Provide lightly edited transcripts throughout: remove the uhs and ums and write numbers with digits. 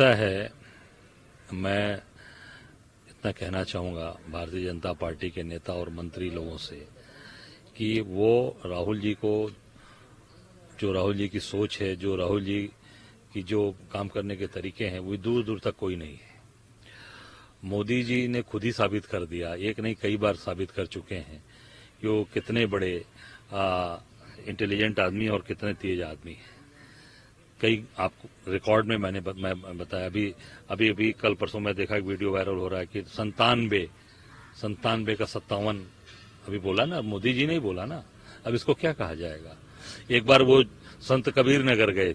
ऐसा है, मैं इतना कहना चाहूँगा भारतीय जनता पार्टी के नेता और मंत्री लोगों से कि वो राहुल जी को, जो राहुल जी की सोच है, जो राहुल जी की जो काम करने के तरीके हैं, वो दूर दूर तक कोई नहीं है। मोदी जी ने खुद ही साबित कर दिया, एक नहीं कई बार साबित कर चुके हैं कि वो कितने बड़े इंटेलिजेंट आदमी और कितने तेज आदमी हैं। कई आपको रिकॉर्ड में मैं बताया, अभी कल परसों मैं देखा एक वीडियो वायरल हो रहा है कि 97 का 57 अभी बोला ना, मोदी जी ने ही बोला ना। अब इसको क्या कहा जाएगा। एक बार वो संत कबीर नगर गए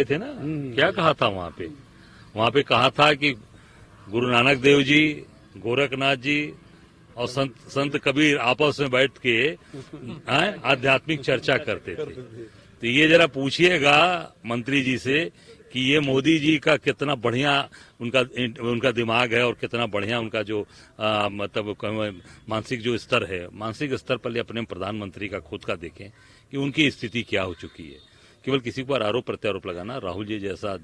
थे, ना, क्या कहा था वहां पे कहा था कि गुरु नानक देव जी, गोरखनाथ जी और संत कबीर आपस में बैठ के आध्यात्मिक चर्चा करते थे। तो ये जरा पूछिएगा मंत्री जी से कि ये मोदी जी का कितना बढ़िया उनका दिमाग है और कितना बढ़िया उनका जो मतलब मानसिक जो स्तर है, मानसिक स्तर पर अपने प्रधानमंत्री का खुद का देखें कि उनकी स्थिति क्या हो चुकी है। केवल किसी पर आरोप प्रत्यारोप लगाना, राहुल जी जैसा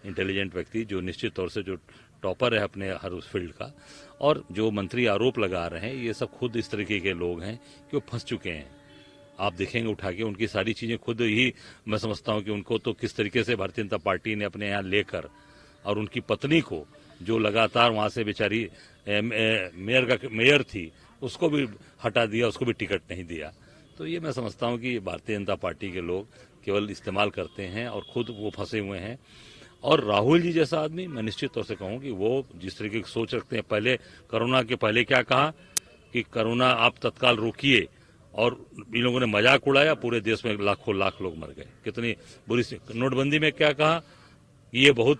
इंटेलिजेंट व्यक्ति जो निश्चित तौर से जो टॉपर है अपने हर उस फील्ड का, और जो मंत्री आरोप लगा रहे हैं, ये सब खुद इस तरीके के लोग हैं कि वो फंस चुके हैं। आप देखेंगे उठा के उनकी सारी चीजें खुद ही, मैं समझता हूं कि उनको तो किस तरीके से भारतीय जनता पार्टी ने अपने यहाँ लेकर, और उनकी पत्नी को जो लगातार वहां से बेचारी मेयर थी, उसको भी हटा दिया, उसको भी टिकट नहीं दिया। तो ये मैं समझता हूं कि भारतीय जनता पार्टी के लोग केवल इस्तेमाल करते हैं और खुद वो फंसे हुए हैं। और राहुल जी जैसा आदमी, मैं निश्चित तौर से कहूं कि वो जिस तरीके की सोच रखते हैं, पहले कोरोना के पहले क्या कहा कि कोरोना आप तत्काल रोकिए, और इन लोगों ने मजाक उड़ाया, पूरे देश में लाखों लाख लोग मर गए। कितनी बुरी। नोटबंदी में क्या कहा, ये बहुत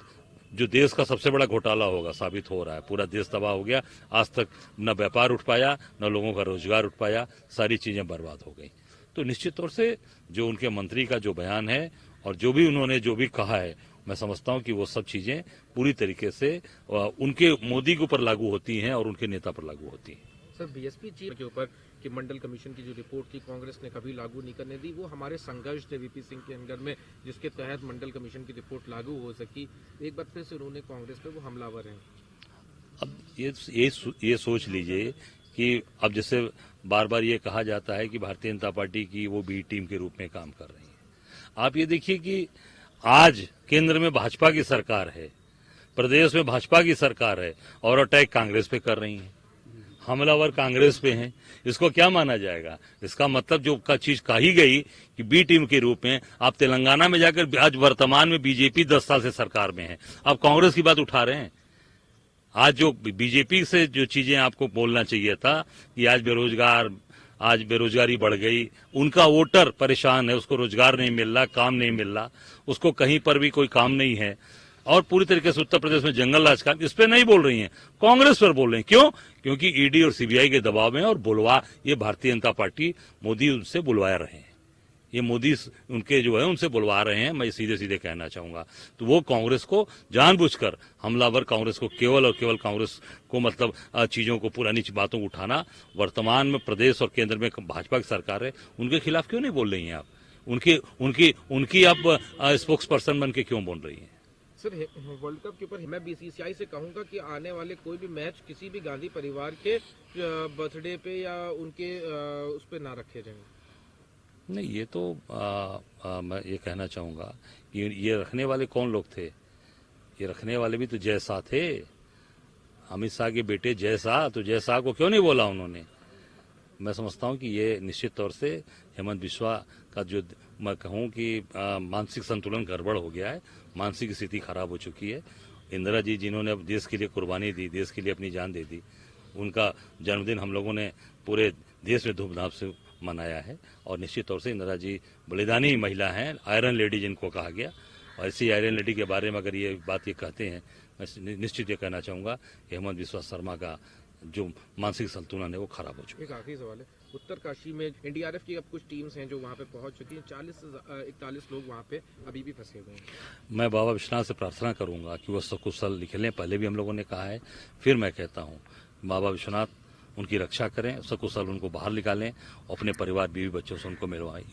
जो देश का सबसे बड़ा घोटाला होगा साबित हो रहा है, पूरा देश तबाह हो गया। आज तक न व्यापार उठ पाया, न लोगों का रोजगार उठ पाया, सारी चीजें बर्बाद हो गई। तो निश्चित तौर से जो उनके मंत्री का जो बयान है और जो भी उन्होंने जो भी कहा है, मैं समझता हूं कि वो सब चीजें पूरी तरीके से उनके मोदी के ऊपर लागू होती हैं और उनके नेता पर लागू होती हैं। सर, बीएसपी चीफ के ऊपर कि मंडल कमीशन की जो रिपोर्ट थी कांग्रेस ने कभी लागू नहीं करने दी, वो हमारे संघर्ष थे वीपी सिंह के अंदर में, जिसके तहत मंडल कमीशन की रिपोर्ट लागू हो सकी। एक बार फिर से उन्होंने कांग्रेस पे वो हमलावर हैं। अब ये सोच लीजिए कि अब जैसे बार बार ये कहा जाता है कि भारतीय जनता पार्टी की वो बी टीम के रूप में काम कर रही है। आप ये देखिए कि आज केंद्र में भाजपा की सरकार है, प्रदेश में भाजपा की सरकार है, और अटैक कांग्रेस पे कर रही है, हमलावर कांग्रेस पे हैं। इसको क्या माना जाएगा। इसका मतलब जो का चीज कही गई कि बी टीम के रूप में, आप तेलंगाना में जाकर, आज वर्तमान में बीजेपी 10 साल से सरकार में है, आप कांग्रेस की बात उठा रहे हैं। आज जो बीजेपी से जो चीजें आपको बोलना चाहिए था कि आज बेरोजगारी बढ़ गई, उनका वोटर परेशान है, उसको रोजगार नहीं मिल रहा, काम नहीं मिल रहा, उसको कहीं पर भी कोई काम नहीं है, और पूरी तरीके से उत्तर प्रदेश में जंगल राज का, इस पे नहीं बोल रही हैं, कांग्रेस पर बोल रहे हैं। क्यों? क्योंकि ईडी और सीबीआई के दबाव में, और ये भारतीय जनता पार्टी, मोदी उनसे बुलवा रहे हैं, ये मोदी उनके जो है उनसे बुलवा रहे हैं, मैं सीधे सीधे कहना चाहूंगा। तो वो कांग्रेस को जानबूझकर, हमलावर कांग्रेस को, केवल और केवल कांग्रेस को, मतलब चीजों को, पुरानी बातों को उठाना। वर्तमान में प्रदेश और केंद्र में भाजपा की सरकार है, उनके खिलाफ क्यों नहीं बोल रही हैं आप? उनकी आप स्पोक्स पर्सन बन के क्यों बोल रही हैं? सर, वर्ल्ड कप के ऊपर मैं बीसीसीआई से कहूंगा कि आने वाले कोई भी मैच किसी भी गांधी परिवार के बर्थडे पे या उनके उस पे ना रखे जाएं। नहीं, ये तो मैं ये कहना चाहूंगा कि ये रखने वाले कौन लोग थे। ये रखने वाले भी तो जय शाह थे, अमित शाह के बेटे जय शाह। तो जय शाह को क्यों नहीं बोला उन्होंने। मैं समझता हूं कि ये निश्चित तौर से हेमंत बिस्वा का जो, मैं कहूं कि मानसिक संतुलन गड़बड़ हो गया है, मानसिक स्थिति खराब हो चुकी है। इंदिरा जी जिन्होंने अब देश के लिए कुर्बानी दी, देश के लिए अपनी जान दे दी, उनका जन्मदिन हम लोगों ने पूरे देश में धूमधाम से मनाया है, और निश्चित तौर से इंदिरा जी बलिदानी महिला हैं, आयरन लेडी जिनको कहा गया। और ऐसी आयरन लेडी के बारे में अगर ये बात ये कहते हैं, मैं निश्चित ये कहना चाहूंगा कि हेमंत बिस्वा शर्मा का जो मानसिक संतुलन है वो खराब हो चुका है। एक आखिरी सवाल है, उत्तरकाशी में एनडीआरएफ की अब कुछ टीम्स हैं जो वहां पे पहुंच चुकी हैं, 40 से 41 लोग वहां पे अभी भी फंसे हुए हैं। मैं बाबा विश्वनाथ से प्रार्थना करूंगा कि वो सकुशल निकलें। पहले भी हम लोगों ने कहा है, फिर मैं कहता हूँ, बाबा विश्वनाथ उनकी रक्षा करें, सकुशल उनको बाहर निकालें, अपने परिवार, बीवी बच्चों से उनको मिलवाएं।